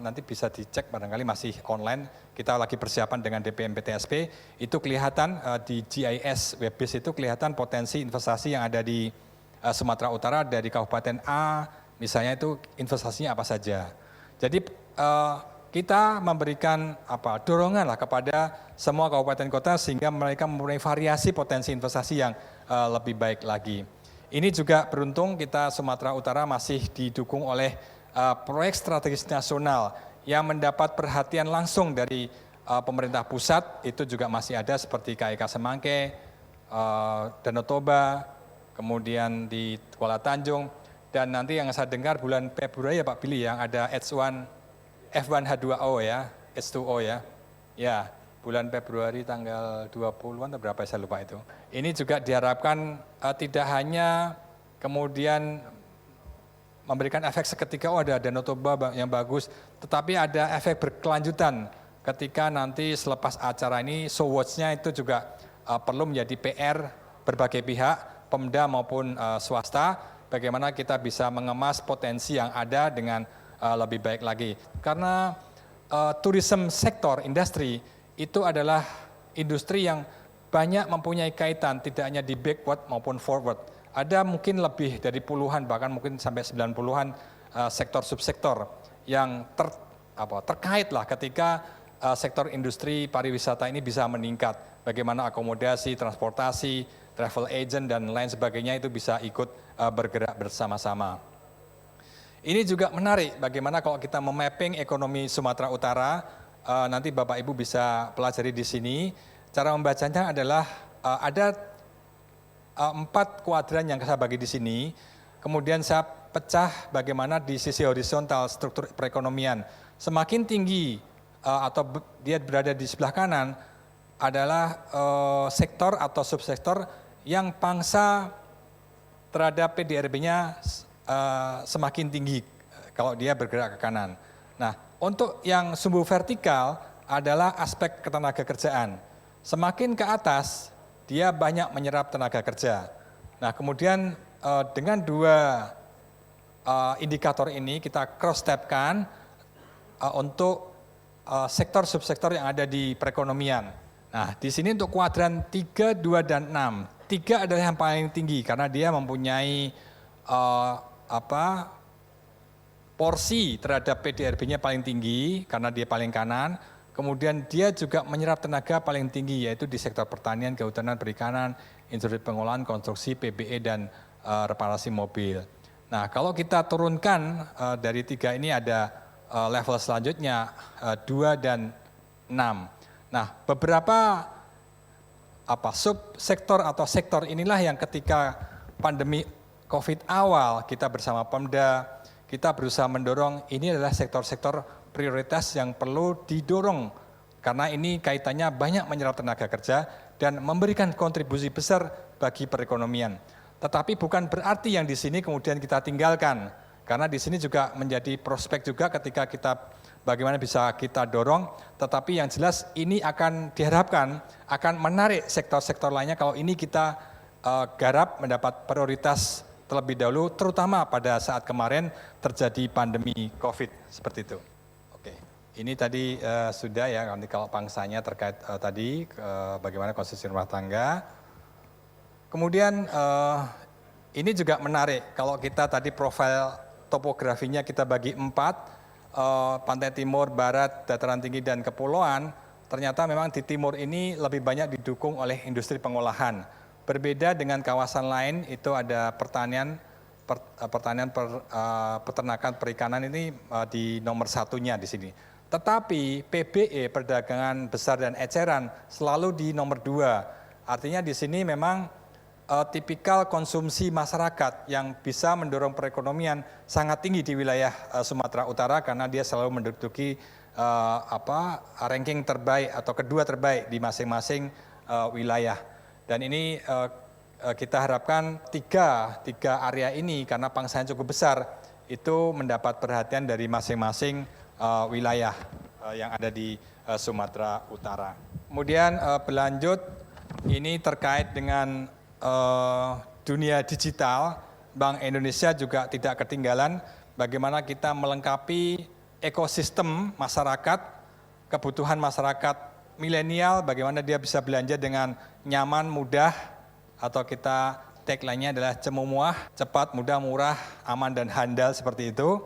B: nanti bisa dicek barangkali masih online, kita lagi persiapan dengan DPM-PTSP, itu kelihatan di GIS web base itu kelihatan potensi investasi yang ada di Sumatera Utara dari Kabupaten A, misalnya itu investasinya apa saja. Jadi kita memberikan dorongan lah kepada semua kabupaten kota sehingga mereka mempunyai variasi potensi investasi yang lebih baik lagi. Ini juga beruntung kita Sumatera Utara masih didukung oleh proyek strategis nasional yang mendapat perhatian langsung dari pemerintah pusat, itu juga masih ada seperti KIK Semangke, Danau Toba, kemudian di Kuala Tanjung, dan nanti yang saya dengar bulan Februari ya Pak Billy yang ada F1H2O ya, H2O ya. Ya, bulan Februari tanggal 20-an atau berapa saya lupa itu. Ini juga diharapkan tidak hanya kemudian memberikan efek seketika, ada Danau Toba yang bagus, tetapi ada efek berkelanjutan ketika nanti selepas acara ini, so watch-nya itu juga perlu menjadi PR berbagai pihak, Pemda maupun swasta, bagaimana kita bisa mengemas potensi yang ada dengan lebih baik lagi. Karena tourism sektor, industri, itu adalah industri yang banyak mempunyai kaitan, tidak hanya di backward maupun forward. Ada mungkin lebih dari puluhan, bahkan mungkin sampai 90-an sektor subsektor yang terkait lah ketika sektor industri pariwisata ini bisa meningkat. Bagaimana akomodasi, transportasi, travel agent, dan lain sebagainya itu bisa ikut bergerak bersama-sama. Ini juga menarik bagaimana kalau kita memapping ekonomi Sumatera Utara, nanti Bapak Ibu bisa pelajari di sini. Cara membacanya adalah ada 4 kuadran yang saya bagi di sini, kemudian saya pecah bagaimana di sisi horizontal struktur perekonomian. Semakin tinggi atau dia berada di sebelah kanan adalah sektor atau subsektor yang pangsa terhadap PDRB-nya semakin tinggi kalau dia bergerak ke kanan. Nah, untuk yang sumbu vertikal adalah aspek ketenaga kerjaan. Semakin ke atas, dia banyak menyerap tenaga kerja. Nah, kemudian dengan 2 indikator ini kita cross-tabkan untuk sektor subsektor yang ada di perekonomian. Nah, di sini untuk kuadran 3, 2, dan 6. 3 adalah yang paling tinggi karena dia mempunyai porsi terhadap PDRB-nya paling tinggi karena dia paling kanan. Kemudian dia juga menyerap tenaga paling tinggi yaitu di sektor pertanian, kehutanan, perikanan, industri pengolahan, konstruksi, PBE, dan reparasi mobil. Nah, kalau kita turunkan dari 3 ini ada level selanjutnya 2 dan 6. Nah, beberapa subsektor atau sektor inilah yang ketika pandemi COVID awal kita bersama Pemda, kita berusaha mendorong ini adalah sektor-sektor prioritas yang perlu didorong karena ini kaitannya banyak menyerap tenaga kerja dan memberikan kontribusi besar bagi perekonomian. Tetapi bukan berarti yang di sini kemudian kita tinggalkan karena di sini juga menjadi prospek juga ketika kita bagaimana bisa kita dorong, tetapi yang jelas ini akan diharapkan akan menarik sektor-sektor lainnya kalau ini kita garap mendapat prioritas terlebih dahulu, terutama pada saat kemarin terjadi pandemi COVID seperti itu. Oke, ini tadi sudah ya, nanti kalau pangsanya terkait tadi bagaimana konstruksi rumah tangga. Kemudian ini juga menarik kalau kita tadi profil topografinya kita bagi 4, pantai timur, barat, dataran tinggi, dan kepulauan. Ternyata memang di timur ini lebih banyak didukung oleh industri pengolahan. Berbeda dengan kawasan lain itu ada pertanian, peternakan, perikanan ini di nomor 1-nya di sini. Tetapi PBE, perdagangan besar dan eceran selalu di nomor 2. Artinya di sini memang tipikal konsumsi masyarakat yang bisa mendorong perekonomian sangat tinggi di wilayah Sumatera Utara karena dia selalu menduduki ranking terbaik atau kedua terbaik di masing-masing wilayah. Dan ini kita harapkan tiga area ini karena pangsanya cukup besar itu mendapat perhatian dari masing-masing wilayah yang ada di Sumatera Utara. Kemudian berlanjut ini terkait dengan dunia digital, Bank Indonesia juga tidak ketinggalan bagaimana kita melengkapi ekosistem masyarakat, kebutuhan masyarakat milenial, bagaimana dia bisa belanja dengan nyaman, mudah, atau kita tagline-nya adalah cemumuah, cepat, mudah, murah, aman, dan handal seperti itu.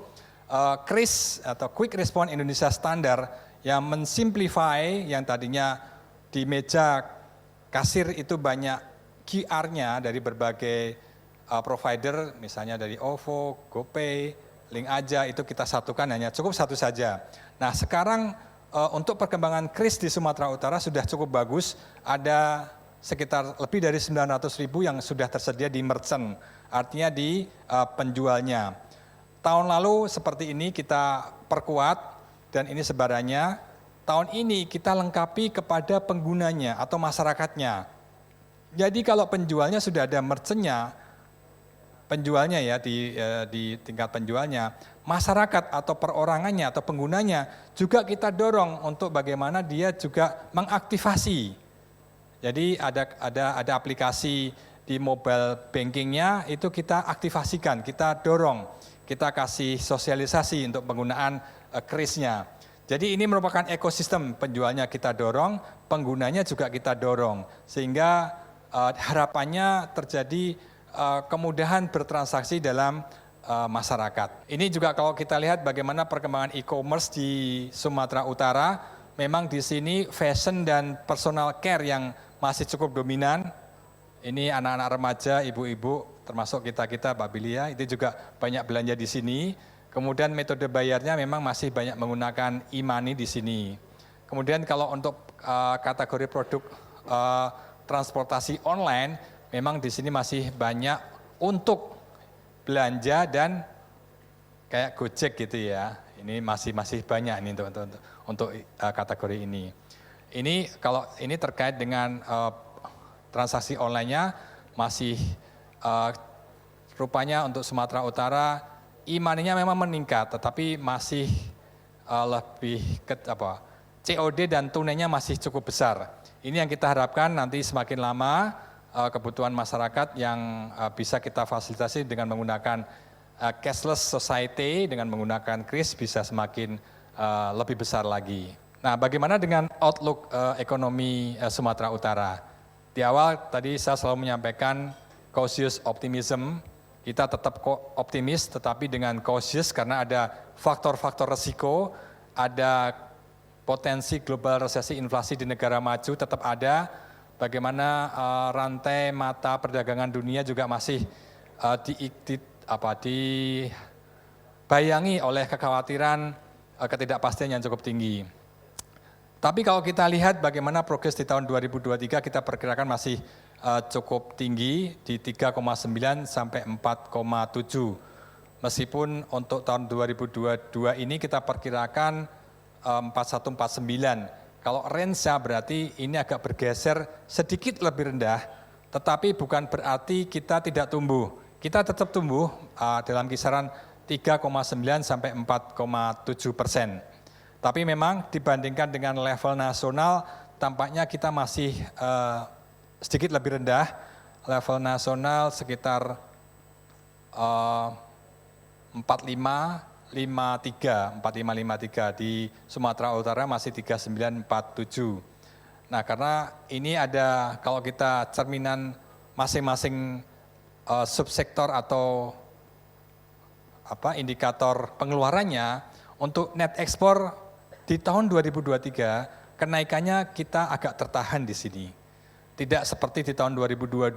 B: KRIS atau Quick Response Indonesia Standar yang mensimplify yang tadinya di meja kasir itu banyak QR-nya dari berbagai provider, misalnya dari OVO, GoPay, Link Aja, itu kita satukan hanya cukup satu saja. Nah sekarang untuk perkembangan KRIS di Sumatera Utara sudah cukup bagus, ada sekitar lebih dari 900.000 yang sudah tersedia di merchant, artinya di penjualnya. Tahun lalu seperti ini kita perkuat dan ini sebarannya, tahun ini kita lengkapi kepada penggunanya atau masyarakatnya. Jadi kalau penjualnya sudah ada merchantnya, penjualnya ya di tingkat penjualnya, masyarakat atau perorangannya atau penggunanya juga kita dorong untuk bagaimana dia juga mengaktifasi. Jadi ada aplikasi di mobile bankingnya itu kita aktifasikan, kita dorong, kita kasih sosialisasi untuk penggunaan KRIS-nya. Jadi ini merupakan ekosistem, penjualnya kita dorong, penggunanya juga kita dorong, sehingga harapannya terjadi kemudahan bertransaksi dalam masyarakat. Ini juga kalau kita lihat bagaimana perkembangan e-commerce di Sumatera Utara, memang di sini fashion dan personal care yang masih cukup dominan. Ini anak-anak remaja, ibu-ibu, termasuk kita-kita, Pak Bilia, itu juga banyak belanja di sini. Kemudian metode bayarnya memang masih banyak menggunakan e-money di sini. Kemudian kalau untuk kategori produk transportasi online, memang di sini masih banyak untuk belanja dan kayak Gojek gitu ya. Ini masih banyak ini untuk kategori ini. Ini kalau ini terkait dengan transaksi online-nya masih rupanya untuk Sumatera Utara e-money-nya memang meningkat, tetapi masih lebih COD dan tunainya masih cukup besar. Ini yang kita harapkan nanti semakin lama kebutuhan masyarakat yang bisa kita fasilitasi dengan menggunakan cashless society, dengan menggunakan KRIS bisa semakin lebih besar lagi. Nah, bagaimana dengan outlook ekonomi Sumatera Utara? Di awal tadi saya selalu menyampaikan cautious optimism, kita tetap optimis tetapi dengan cautious karena ada faktor-faktor resiko, ada potensi global resesi inflasi di negara maju tetap ada, bagaimana rantai mata perdagangan dunia juga masih dibayangi oleh kekhawatiran ketidakpastian yang cukup tinggi. Tapi kalau kita lihat bagaimana progres di tahun 2023 kita perkirakan masih cukup tinggi di 3,9 sampai 4,7. Meskipun untuk tahun 2022 ini kita perkirakan 4149. Kalau range-nya berarti ini agak bergeser sedikit lebih rendah, tetapi bukan berarti kita tidak tumbuh. Kita tetap tumbuh dalam kisaran 3,9 sampai 4,7%. Tapi memang dibandingkan dengan level nasional, tampaknya kita masih sedikit lebih rendah. Level nasional sekitar 4553 di Sumatera Utara masih 3947. Nah, karena ini ada kalau kita cerminan masing-masing subsektor atau indikator pengeluarannya untuk net ekspor di tahun 2023 kenaikannya kita agak tertahan di sini. Tidak seperti di tahun 2022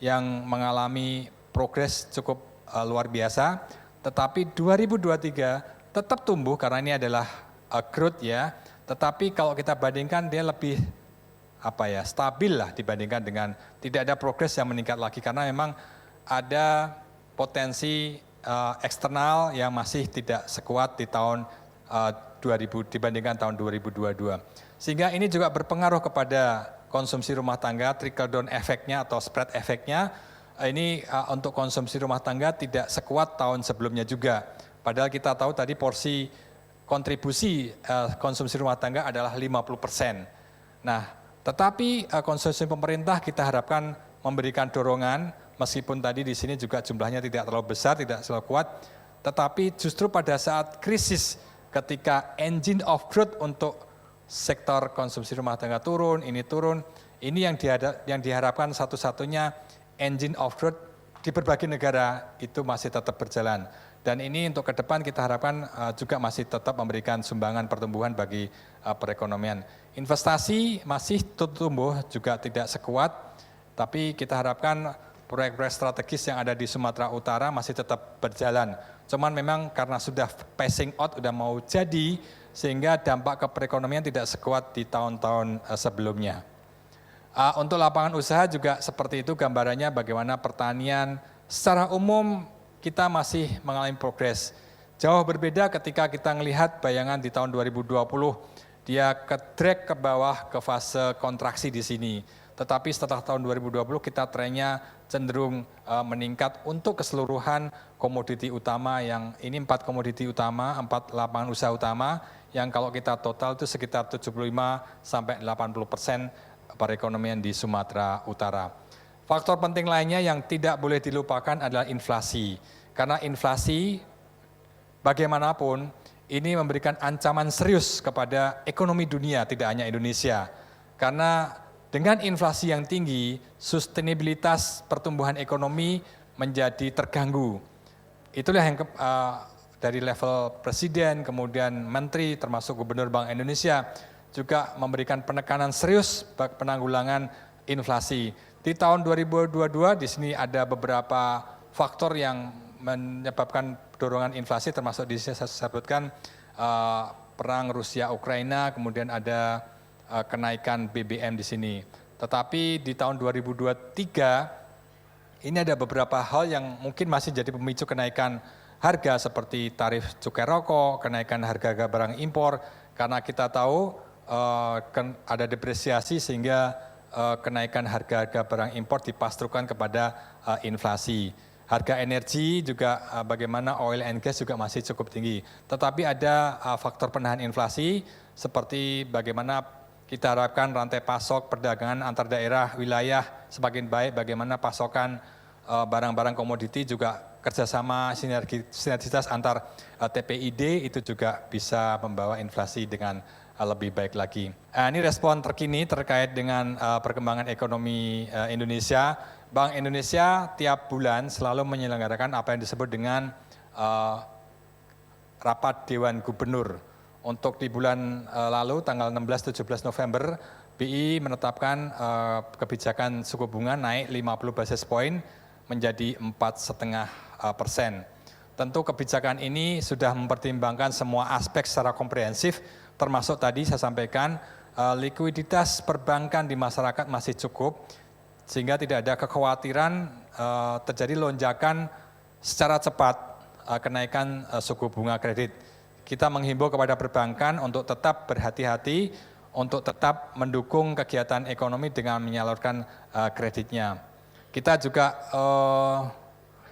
B: yang mengalami progres cukup luar biasa. Tetapi 2023 tetap tumbuh karena ini adalah growth ya. Tetapi kalau kita bandingkan dia lebih stabil lah dibandingkan dengan tidak ada progres yang meningkat lagi karena memang ada potensi eksternal yang masih tidak sekuat di tahun dibandingkan tahun 2022. Sehingga ini juga berpengaruh kepada konsumsi rumah tangga, trickle down efeknya atau spread efeknya. Ini untuk konsumsi rumah tangga tidak sekuat tahun sebelumnya juga. Padahal kita tahu tadi porsi kontribusi konsumsi rumah tangga adalah 50%. Nah, tetapi konsumsi pemerintah kita harapkan memberikan dorongan, meskipun tadi di sini juga jumlahnya tidak terlalu besar, tidak terlalu kuat, tetapi justru pada saat krisis ketika engine of growth untuk sektor konsumsi rumah tangga turun, ini yang diharapkan satu-satunya engine of growth di berbagai negara itu masih tetap berjalan. Dan ini untuk ke depan kita harapkan juga masih tetap memberikan sumbangan pertumbuhan bagi perekonomian. Investasi masih tumbuh juga tidak sekuat, tapi kita harapkan proyek-proyek strategis yang ada di Sumatera Utara masih tetap berjalan. Cuman memang karena sudah passing out, sudah mau jadi, sehingga dampak ke perekonomian tidak sekuat di tahun-tahun sebelumnya. Untuk lapangan usaha juga seperti itu gambarannya bagaimana pertanian secara umum kita masih mengalami progres. Jauh berbeda ketika kita melihat bayangan di tahun 2020, dia ke-drag ke bawah ke fase kontraksi di sini. Tetapi setelah tahun 2020 kita trennya cenderung meningkat untuk keseluruhan komoditi utama yang ini 4 komoditi utama, 4 lapangan usaha utama yang kalau kita total itu sekitar 75-80% perekonomian di Sumatera Utara. Faktor penting lainnya yang tidak boleh dilupakan adalah inflasi. Karena inflasi bagaimanapun ini memberikan ancaman serius kepada ekonomi dunia, tidak hanya Indonesia. Karena dengan inflasi yang tinggi, sustainabilitas pertumbuhan ekonomi menjadi terganggu. Itulah yang dari level presiden, kemudian menteri, termasuk gubernur Bank Indonesia, juga memberikan penekanan serius penanggulangan inflasi. Di tahun 2022 di sini ada beberapa faktor yang menyebabkan dorongan inflasi, termasuk di sini saya sebutkan perang Rusia-Ukraina, kemudian ada kenaikan BBM di sini. Tetapi di tahun 2023 ini ada beberapa hal yang mungkin masih jadi pemicu kenaikan harga seperti tarif cukai rokok, kenaikan harga barang impor, karena kita tahu ada depresiasi sehingga kenaikan harga barang impor dipastrukan kepada inflasi. Harga energi juga bagaimana oil and gas juga masih cukup tinggi. Tetapi ada faktor penahan inflasi seperti bagaimana kita harapkan rantai pasok perdagangan antar daerah wilayah semakin baik, bagaimana pasokan barang-barang komoditi juga kerjasama sinergitas antar TPID itu juga bisa membawa inflasi dengan lebih baik lagi. Ini respon terkini terkait dengan perkembangan ekonomi Indonesia. Bank Indonesia tiap bulan selalu menyelenggarakan apa yang disebut dengan rapat Dewan Gubernur. Untuk di bulan lalu tanggal 16-17 November, BI menetapkan kebijakan suku bunga naik 50 basis point menjadi 4,5%. Tentu kebijakan ini sudah mempertimbangkan semua aspek secara komprehensif, termasuk tadi saya sampaikan likuiditas perbankan di masyarakat masih cukup, sehingga tidak ada kekhawatiran terjadi lonjakan secara cepat kenaikan suku bunga kredit. Kita menghimbau kepada perbankan untuk tetap berhati-hati, untuk tetap mendukung kegiatan ekonomi dengan menyalurkan kreditnya. Kita juga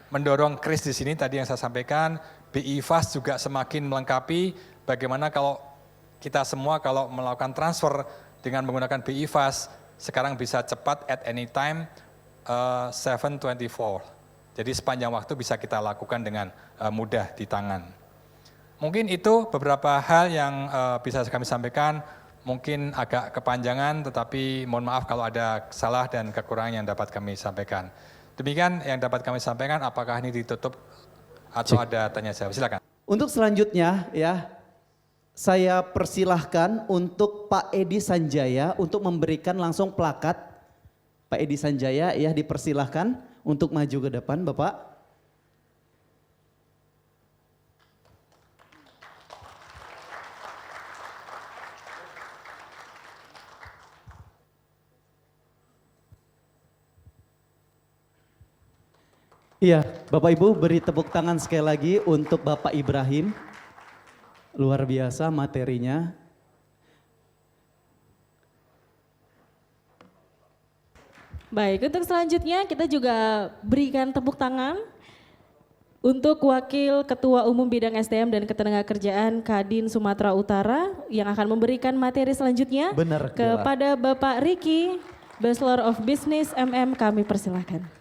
B: mendorong kris di sini tadi yang saya sampaikan, BI Fast juga semakin melengkapi bagaimana kalau kita semua kalau melakukan transfer dengan menggunakan BI Fast sekarang bisa cepat at any time 7/24. Jadi sepanjang waktu bisa kita lakukan dengan mudah di tangan. Mungkin itu beberapa hal yang bisa kami sampaikan, mungkin agak kepanjangan tetapi mohon maaf kalau ada salah dan kekurangan yang dapat kami sampaikan. Demikian yang dapat kami sampaikan, apakah ini ditutup atau ada tanya jawab? Silakan.
C: Untuk selanjutnya ya, saya persilahkan untuk Pak Edi Sanjaya untuk memberikan langsung plakat. Pak Edi Sanjaya ya dipersilahkan untuk maju ke depan Bapak. Iya, Bapak Ibu beri tepuk tangan sekali lagi untuk Bapak Ibrahim. Luar biasa materinya.
A: Baik, untuk selanjutnya kita juga berikan tepuk tangan untuk Wakil Ketua Umum Bidang SDM dan Ketenagakerjaan Kadin Sumatera Utara yang akan memberikan materi selanjutnya.
C: Benar,
A: kepada Bapak Riki, Bachelor of Business MM, kami persilahkan.